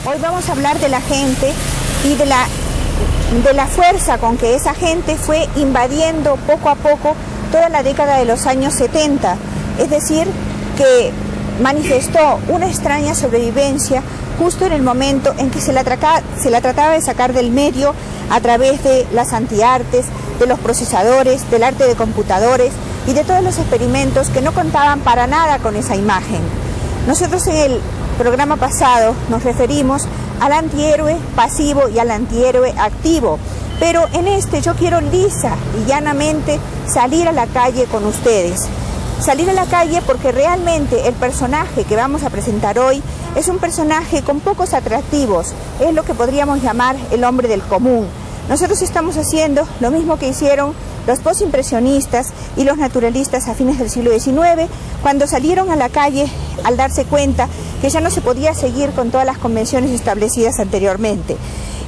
Hoy vamos a hablar de la gente y de la fuerza con que esa gente fue invadiendo poco a poco toda la década de los años 70. Es decir, que manifestó una extraña sobrevivencia justo en el momento en que se la trataba de sacar del medio a través de las antiartes, de los procesadores, del arte de computadores y de todos los experimentos que no contaban para nada con esa imagen. Nosotros en el programa pasado nos referimos al antihéroe pasivo y al antihéroe activo, pero en este yo quiero lisa y llanamente salir a la calle con ustedes. Salir a la calle porque realmente el personaje que vamos a presentar hoy es un personaje con pocos atractivos, es lo que podríamos llamar el hombre del común. Nosotros estamos haciendo lo mismo que hicieron los postimpresionistas y los naturalistas a fines del siglo XIX, cuando salieron a la calle al darse cuenta que ya no se podía seguir con todas las convenciones establecidas anteriormente.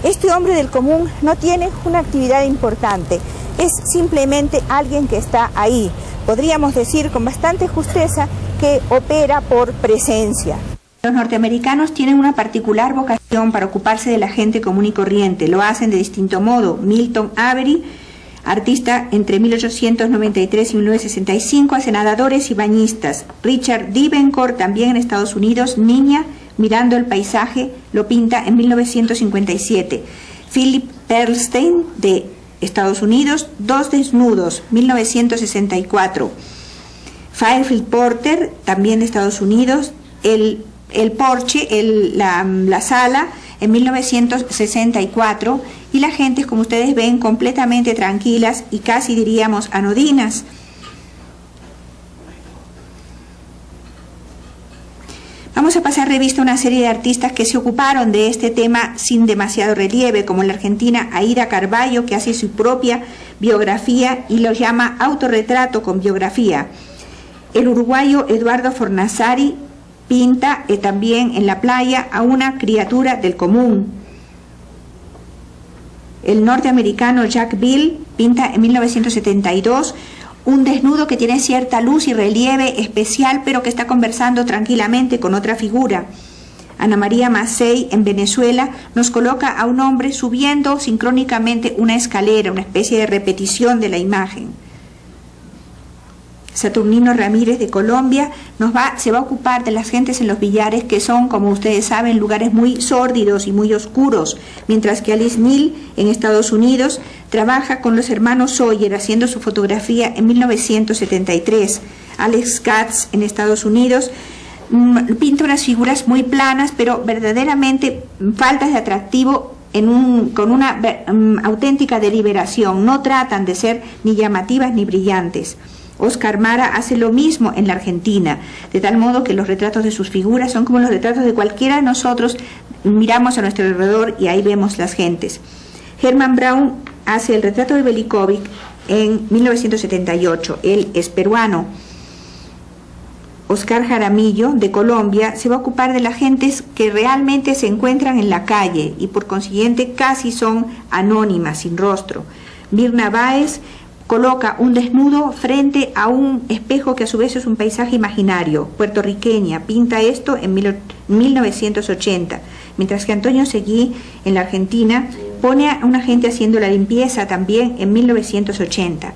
Este hombre del común no tiene una actividad importante, es simplemente alguien que está ahí. Podríamos decir con bastante justeza que opera por presencia. Los norteamericanos tienen una particular vocación para ocuparse de la gente común y corriente. Lo hacen de distinto modo. Milton Avery, artista entre 1893 y 1965, hace nadadores y bañistas. Richard Diebencourt, también en Estados Unidos, niña mirando el paisaje, lo pinta en 1957. Philip Perlstein, de Estados Unidos, Dos desnudos, 1964. Fairfield Porter, también de Estados Unidos, el porche, la sala, en 1964, y las gentes, como ustedes ven, completamente tranquilas y casi diríamos anodinas. Vamos a pasar revista a una serie de artistas que se ocuparon de este tema sin demasiado relieve, como la argentina Aida Carballo, que hace su propia biografía y lo llama autorretrato con biografía. El uruguayo Eduardo Fornazzari pinta también en la playa a una criatura del común. El norteamericano Jack Bill pinta en 1972 un desnudo que tiene cierta luz y relieve especial, pero que está conversando tranquilamente con otra figura. Ana María Macei, en Venezuela, nos coloca a un hombre subiendo sincrónicamente una escalera, una especie de repetición de la imagen. Saturnino Ramírez, de Colombia, se va a ocupar de las gentes en los billares, que son, como ustedes saben, lugares muy sórdidos y muy oscuros, mientras que Alice Neal, en Estados Unidos, trabaja con los hermanos Sawyer haciendo su fotografía en 1973. Alex Katz, en Estados Unidos, pinta unas figuras muy planas, pero verdaderamente faltas de atractivo con una auténtica deliberación. No tratan de ser ni llamativas ni brillantes. Oscar Mara hace lo mismo en la Argentina, de tal modo que los retratos de sus figuras son como los retratos de cualquiera de nosotros. Miramos a nuestro alrededor y ahí vemos las gentes. Herman Braun hace el retrato de Belikovic en 1978, él es peruano. Oscar Jaramillo, de Colombia, se va a ocupar de las gentes que realmente se encuentran en la calle y por consiguiente casi son anónimas, sin rostro. Mirna Báez coloca un desnudo frente a un espejo que a su vez es un paisaje imaginario, puertorriqueña, pinta esto en 1980, mientras que Antonio Seguí, en la Argentina, pone a una gente haciendo la limpieza también en 1980.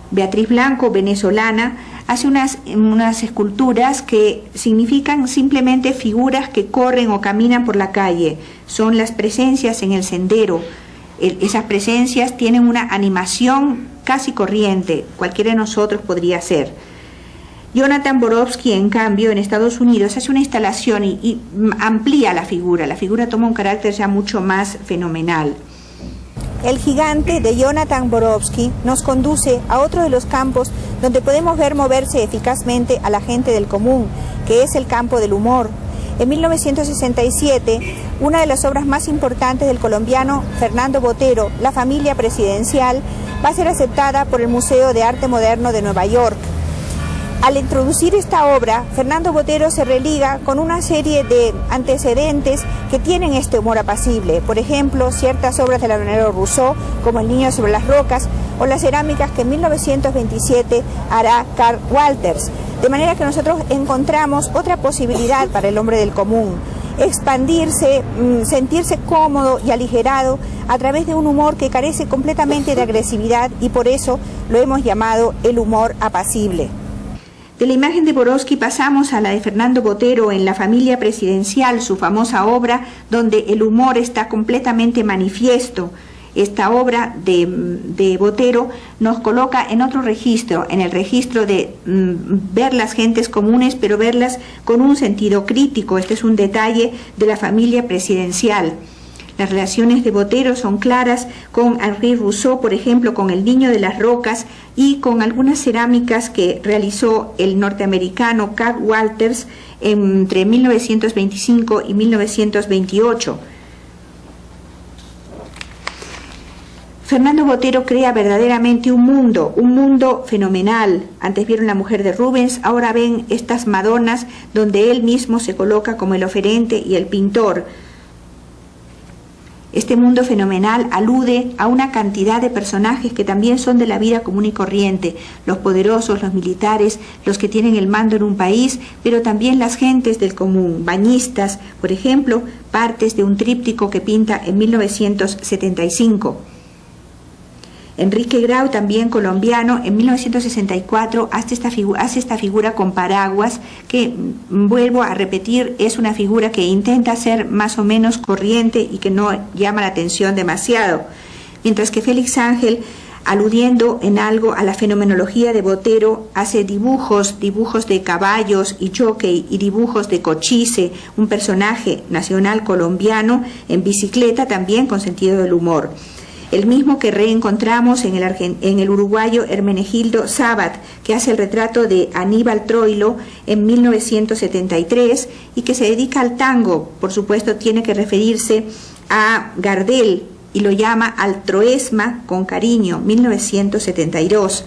Beatriz Blanco, venezolana, hace unas esculturas que significan simplemente figuras que corren o caminan por la calle, son las presencias en el sendero. Esas presencias tienen una animación casi corriente, cualquiera de nosotros podría ser. Jonathan Borowski, en cambio, en Estados Unidos, hace una instalación y amplía la figura toma un carácter ya mucho más fenomenal. El gigante de Jonathan Borowski nos conduce a otro de los campos donde podemos ver moverse eficazmente a la gente del común, que es el campo del humor. En 1967, una de las obras más importantes del colombiano Fernando Botero, La familia presidencial, va a ser aceptada por el Museo de Arte Moderno de Nueva York. Al introducir esta obra, Fernando Botero se religa con una serie de antecedentes que tienen este humor apacible. Por ejemplo, ciertas obras del Avenero Rousseau, como El niño sobre las rocas, o las cerámicas que en 1927 hará Karl Walters. De manera que nosotros encontramos otra posibilidad para el hombre del común. expandirse, sentirse cómodo y aligerado a través de un humor que carece completamente de agresividad, y por eso lo hemos llamado el humor apacible. De la imagen de Borowski pasamos a la de Fernando Botero en La familia presidencial, su famosa obra donde el humor está completamente manifiesto. Esta obra de Botero nos coloca en otro registro, en el registro de ver las gentes comunes, pero verlas con un sentido crítico. Este es un detalle de La familia presidencial. Las relaciones de Botero son claras con Henri Rousseau, por ejemplo, con El niño de las rocas, y con algunas cerámicas que realizó el norteamericano Carl Walters entre 1925 y 1928. Fernando Botero crea verdaderamente un mundo fenomenal. Antes vieron La mujer de Rubens, ahora ven estas Madonas donde él mismo se coloca como el oferente y el pintor. Este mundo fenomenal alude a una cantidad de personajes que también son de la vida común y corriente, los poderosos, los militares, los que tienen el mando en un país, pero también las gentes del común, bañistas, por ejemplo, partes de un tríptico que pinta en 1975. Enrique Grau, también colombiano, en 1964 hace esta figura con paraguas que, vuelvo a repetir, es una figura que intenta ser más o menos corriente y que no llama la atención demasiado. Mientras que Félix Ángel, aludiendo en algo a la fenomenología de Botero, hace dibujos de caballos y jockey y dibujos de Cochise, un personaje nacional colombiano en bicicleta, también con sentido del humor. El mismo que reencontramos en el uruguayo Hermenegildo Sabat, que hace el retrato de Aníbal Troilo en 1973 y que se dedica al tango. Por supuesto, tiene que referirse a Gardel y lo llama Al Troesma con cariño, 1972.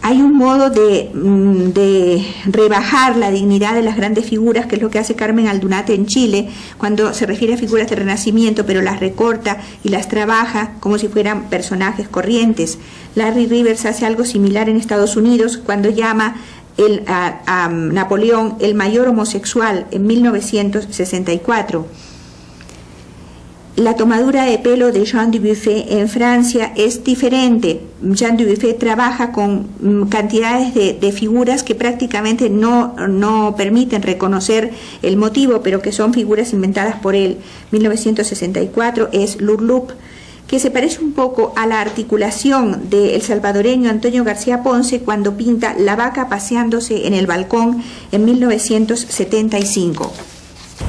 Hay un modo de rebajar la dignidad de las grandes figuras, que es lo que hace Carmen Aldunate en Chile, cuando se refiere a figuras del Renacimiento, pero las recorta y las trabaja como si fueran personajes corrientes. Larry Rivers hace algo similar en Estados Unidos, cuando llama a Napoleón el mayor homosexual en 1964. La tomadura de pelo de Jean Dubuffet en Francia es diferente. Jean Dubuffet trabaja con cantidades de figuras que prácticamente no permiten reconocer el motivo, pero que son figuras inventadas por él. 1964 es Lurlup, que se parece un poco a la articulación del salvadoreño Antonio García Ponce cuando pinta La vaca paseándose en el balcón en 1975.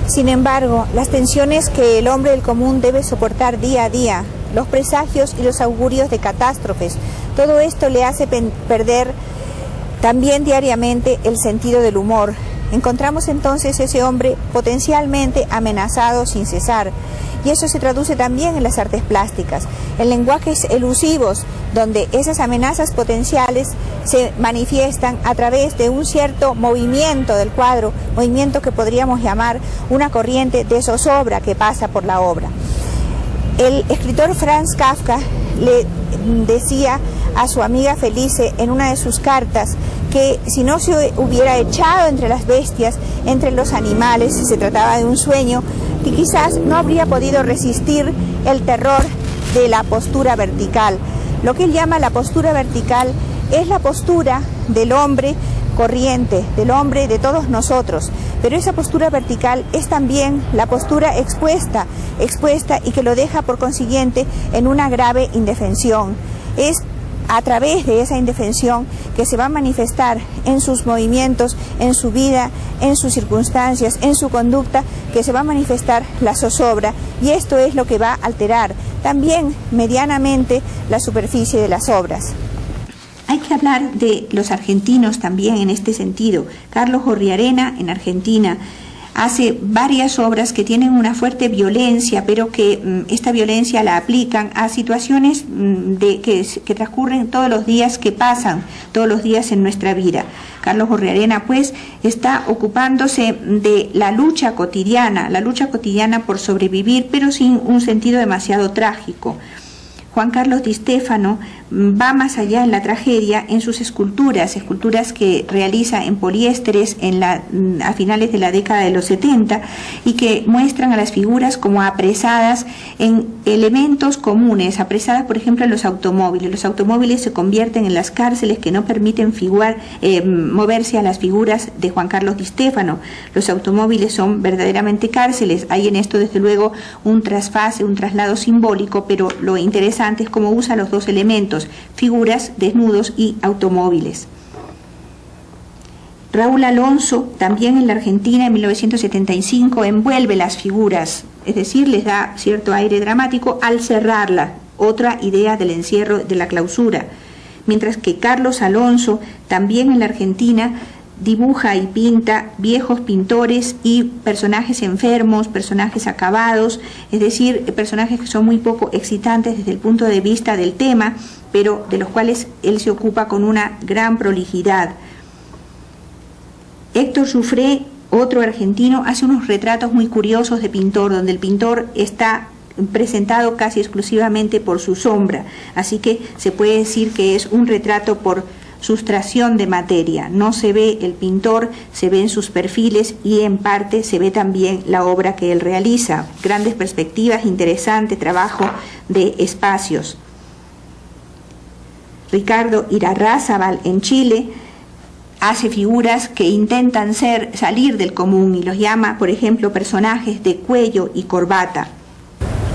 Sin embargo, las tensiones que el hombre del común debe soportar día a día, los presagios y los augurios de catástrofes, todo esto le hace perder también diariamente el sentido del humor. Encontramos entonces ese hombre potencialmente amenazado sin cesar, y eso se traduce también en las artes plásticas, en lenguajes elusivos, donde esas amenazas potenciales se manifiestan a través de un cierto movimiento del cuadro, movimiento que podríamos llamar una corriente de zozobra que pasa por la obra. El escritor Franz Kafka le decía a su amiga Felice en una de sus cartas que si no se hubiera echado entre las bestias, entre los animales, si se trataba de un sueño, que quizás no habría podido resistir el terror de la postura vertical. Lo que él llama la postura vertical es la postura del hombre corriente, del hombre de todos nosotros, pero esa postura vertical es también la postura expuesta y que lo deja por consiguiente en una grave indefensión. Es a través de esa indefensión que se va a manifestar en sus movimientos, en su vida, en sus circunstancias, en su conducta, que se va a manifestar la zozobra, y esto es lo que va a alterar también medianamente la superficie de las obras. Hay que hablar de los argentinos también en este sentido. Carlos Gorriarena en Argentina hace varias obras que tienen una fuerte violencia, pero que esta violencia la aplican a situaciones que transcurren todos los días, que pasan todos los días en nuestra vida. Carlos Gorriarena pues está ocupándose de la lucha cotidiana por sobrevivir, pero sin un sentido demasiado trágico. Juan Carlos Di Stefano va más allá en la tragedia en sus esculturas que realiza en poliésteres a finales de la década de los 70 y que muestran a las figuras como apresadas en elementos comunes, apresadas por ejemplo en los automóviles. Los automóviles se convierten en las cárceles que no permiten moverse a las figuras de Juan Carlos Di Stefano. Los automóviles son verdaderamente cárceles. Hay en esto desde luego un trasfase, un traslado simbólico, pero lo interesante es cómo usa los dos elementos, figuras, desnudos y automóviles. Raúl Alonso, también en la Argentina en 1975, envuelve las figuras, es decir, les da cierto aire dramático al cerrarla, otra idea del encierro, de la clausura. Mientras que Carlos Alonso, también en la Argentina, dibuja y pinta viejos pintores y personajes enfermos, personajes acabados, es decir, personajes que son muy poco excitantes desde el punto de vista del tema, pero de los cuales él se ocupa con una gran prolijidad. Héctor Jouffret, otro argentino, hace unos retratos muy curiosos de pintor, donde el pintor está presentado casi exclusivamente por su sombra, así que se puede decir que es un retrato por sustracción de materia. No se ve el pintor, se ven sus perfiles y en parte se ve también la obra que él realiza. Grandes perspectivas, interesante trabajo de espacios. Ricardo Irarrázaval en Chile hace figuras que intentan salir del común y los llama, por ejemplo, personajes de cuello y corbata.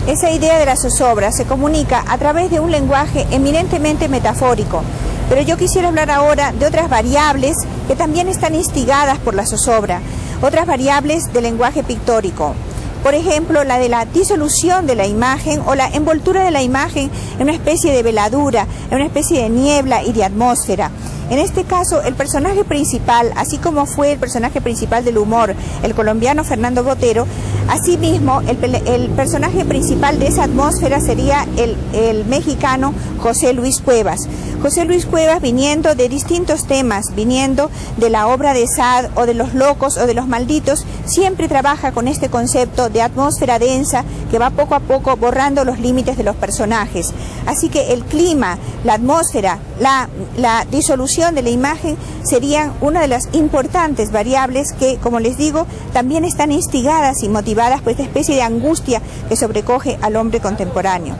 Esa idea de la zozobra se comunica a través de un lenguaje eminentemente metafórico. Pero yo quisiera hablar ahora de otras variables que también están instigadas por la zozobra, otras variables del lenguaje pictórico. Por ejemplo, la de la disolución de la imagen o la envoltura de la imagen en una especie de veladura, en una especie de niebla y de atmósfera. En este caso, el personaje principal, así como fue el personaje principal del humor, el colombiano Fernando Botero, asimismo, el personaje principal de esa atmósfera sería el mexicano José Luis Cuevas. José Luis Cuevas, viniendo de distintos temas, viniendo de la obra de Sade o de los locos o de los malditos, siempre trabaja con este concepto de atmósfera densa que va poco a poco borrando los límites de los personajes. Así que el clima, la atmósfera, la disolución de la imagen serían una de las importantes variables que, como les digo, también están instigadas y motivadas por esta especie de angustia que sobrecoge al hombre contemporáneo.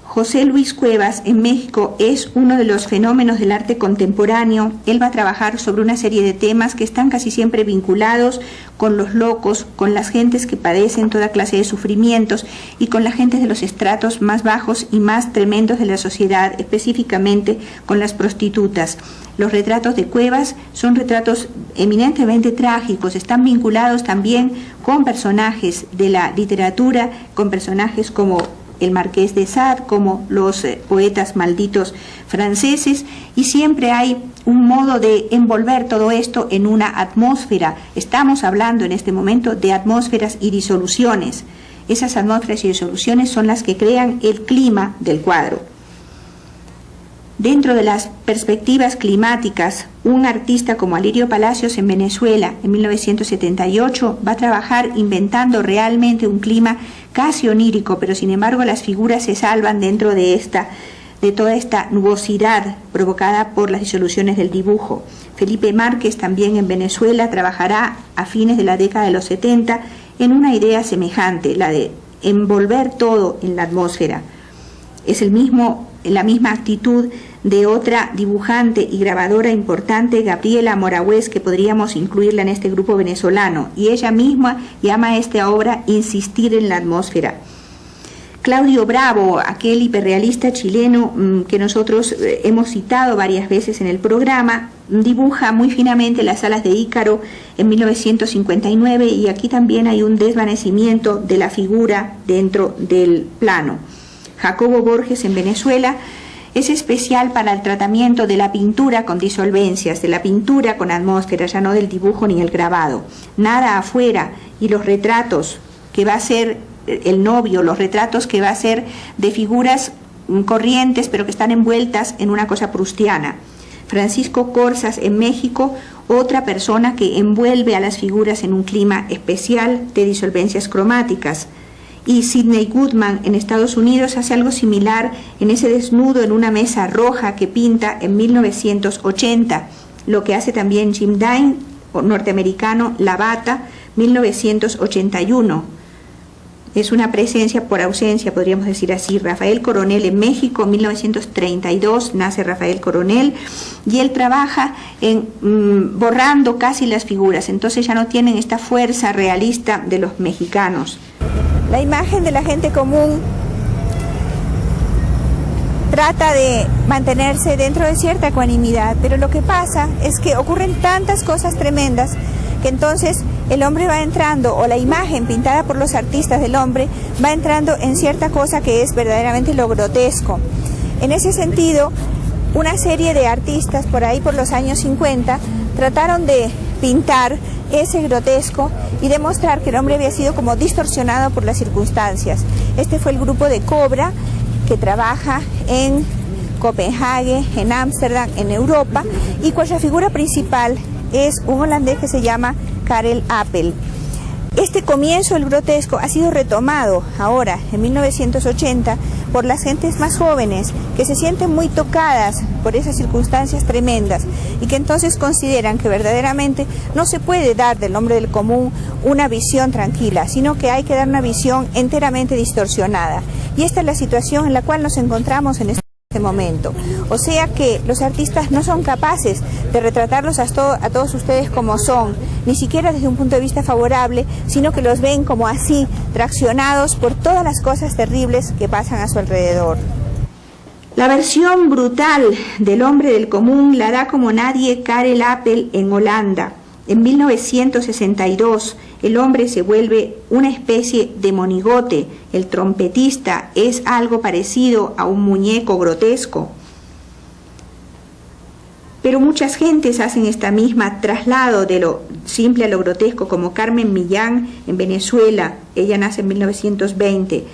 José Luis Cuevas en México es uno de los fenómenos del arte contemporáneo. Él va a trabajar sobre una serie de temas que están casi siempre vinculados con los locos, con las gentes que padecen toda clase de sufrimientos y con las gentes de los estratos más bajos y más tremendos de la sociedad, específicamente con las prostitutas. Los retratos de Cuevas son retratos eminentemente trágicos, están vinculados también con personajes de la literatura, con personajes como el Marqués de Sade, como los poetas malditos franceses, y siempre hay un modo de envolver todo esto en una atmósfera. Estamos hablando en este momento de atmósferas y disoluciones. Esas atmósferas y disoluciones son las que crean el clima del cuadro. Dentro de las perspectivas climáticas, un artista como Alirio Palacios en Venezuela en 1978 va a trabajar inventando realmente un clima casi onírico, pero sin embargo las figuras se salvan dentro de toda esta nubosidad provocada por las disoluciones del dibujo. Felipe Márquez también en Venezuela trabajará a fines de la década de los 70 en una idea semejante, la de envolver todo en la atmósfera. Es la misma actitud de otra dibujante y grabadora importante, Gabriela Morawes, que podríamos incluirla en este grupo venezolano, y ella misma llama a esta obra Insistir en la atmósfera. Claudio Bravo, aquel hiperrealista chileno que nosotros hemos citado varias veces en el programa, dibuja muy finamente las alas de Ícaro en 1959 y aquí también hay un desvanecimiento de la figura dentro del plano. Jacobo Borges en Venezuela es especial para el tratamiento de la pintura con disolvencias, de la pintura con atmósfera, ya no del dibujo ni el grabado. Nada afuera, y los retratos que va a ser el novio, los retratos que va a ser de figuras corrientes pero que están envueltas en una cosa proustiana. Francisco Corzas en México, otra persona que envuelve a las figuras en un clima especial de disolvencias cromáticas. y Sidney Goodman en Estados Unidos hace algo similar en ese desnudo en una mesa roja que pinta en 1980, lo que hace también Jim Dine, norteamericano, La Bata, 1981. Es una presencia por ausencia, podríamos decir así. Rafael Coronel en México, 1932, nace Rafael Coronel, y él trabaja en borrando casi las figuras, entonces ya no tienen esta fuerza realista de los mexicanos. La imagen de la gente común trata de mantenerse dentro de cierta ecuanimidad, pero lo que pasa es que ocurren tantas cosas tremendas que entonces el hombre va entrando, o la imagen pintada por los artistas del hombre va entrando en cierta cosa que es verdaderamente lo grotesco. En ese sentido, una serie de artistas por ahí por los años 50 trataron de pintar ese grotesco y demostrar que el hombre había sido como distorsionado por las circunstancias. Este fue el grupo de Cobra, que trabaja en Copenhague, en Ámsterdam, en Europa, y cuya figura principal es un holandés que se llama Karel Appel. Este comienzo del grotesco ha sido retomado ahora, en 1980, por las gentes más jóvenes que se sienten muy tocadas por esas circunstancias tremendas y que entonces consideran que verdaderamente no se puede dar del hombre del común una visión tranquila, sino que hay que dar una visión enteramente distorsionada. Y esta es la situación en la cual nos encontramos en este momento. O sea que los artistas no son capaces de retratarlos a todos ustedes como son, ni siquiera desde un punto de vista favorable, sino que los ven como así, traccionados por todas las cosas terribles que pasan a su alrededor. La versión brutal del hombre del común la da como nadie Karel Appel en Holanda. En 1962 el hombre se vuelve una especie de monigote. El trompetista es algo parecido a un muñeco grotesco. Pero muchas gentes hacen esta misma traslado de lo simple a lo grotesco, como Carmen Millán en Venezuela. Ella nace en 1920.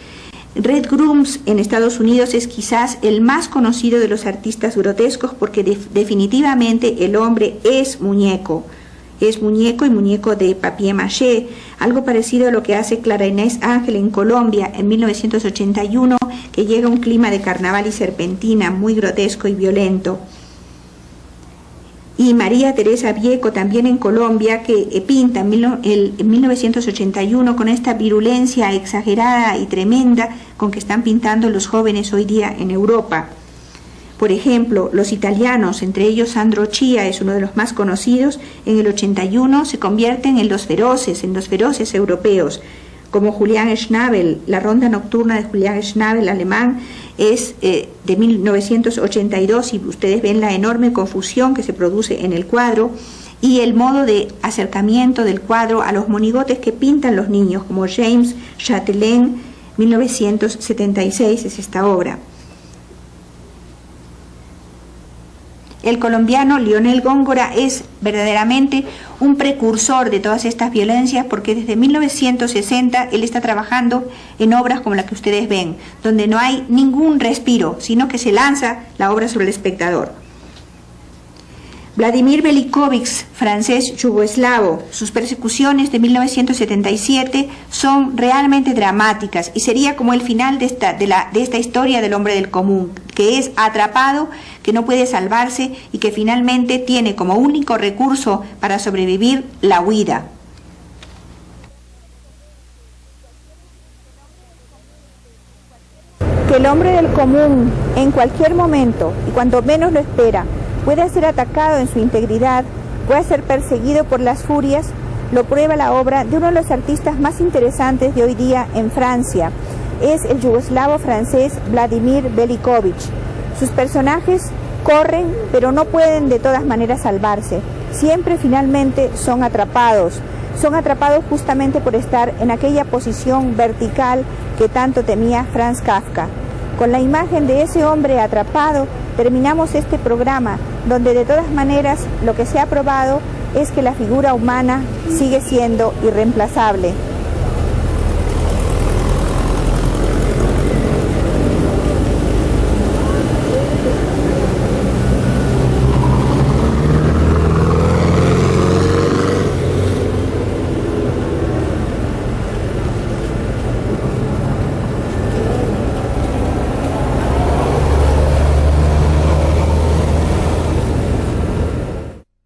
Red Grooms en Estados Unidos es quizás el más conocido de los artistas grotescos porque definitivamente el hombre es muñeco. Es muñeco y muñeco de papier-mâché, algo parecido a lo que hace Clara Inés Ángel en Colombia en 1981, que llega a un clima de carnaval y serpentina muy grotesco y violento. Y María Teresa Vieco también en Colombia, que pinta en 1981 con esta virulencia exagerada y tremenda con que están pintando los jóvenes hoy día en Europa. Por ejemplo, los italianos, entre ellos Sandro Chia es uno de los más conocidos, en el 81 se convierten en los feroces europeos, como Julian Schnabel. La ronda nocturna de Julian Schnabel, alemán, es de 1982 y ustedes ven la enorme confusión que se produce en el cuadro y el modo de acercamiento del cuadro a los monigotes que pintan los niños, como James Chatelain, 1976 es esta obra. El colombiano Lionel Góngora es verdaderamente un precursor de todas estas violencias porque desde 1960 él está trabajando en obras como la que ustedes ven, donde no hay ningún respiro, sino que se lanza la obra sobre el espectador. Vladimir Velikovich, francés yugoslavo, sus persecuciones de 1977 son realmente dramáticas y sería como el final de esta historia del hombre del común, que es atrapado, que no puede salvarse y que finalmente tiene como único recurso para sobrevivir la huida. Que el hombre del común en cualquier momento y cuando menos lo espera puede ser atacado en su integridad, puede ser perseguido por las furias, lo prueba la obra de uno de los artistas más interesantes de hoy día en Francia. Es el yugoslavo francés Vladimir Velikovich. Sus personajes corren, pero no pueden de todas maneras salvarse. Siempre finalmente son atrapados justamente por estar en aquella posición vertical que tanto temía Franz Kafka. Con la imagen de ese hombre atrapado terminamos este programa, donde de todas maneras lo que se ha probado es que la figura humana sigue siendo irreemplazable.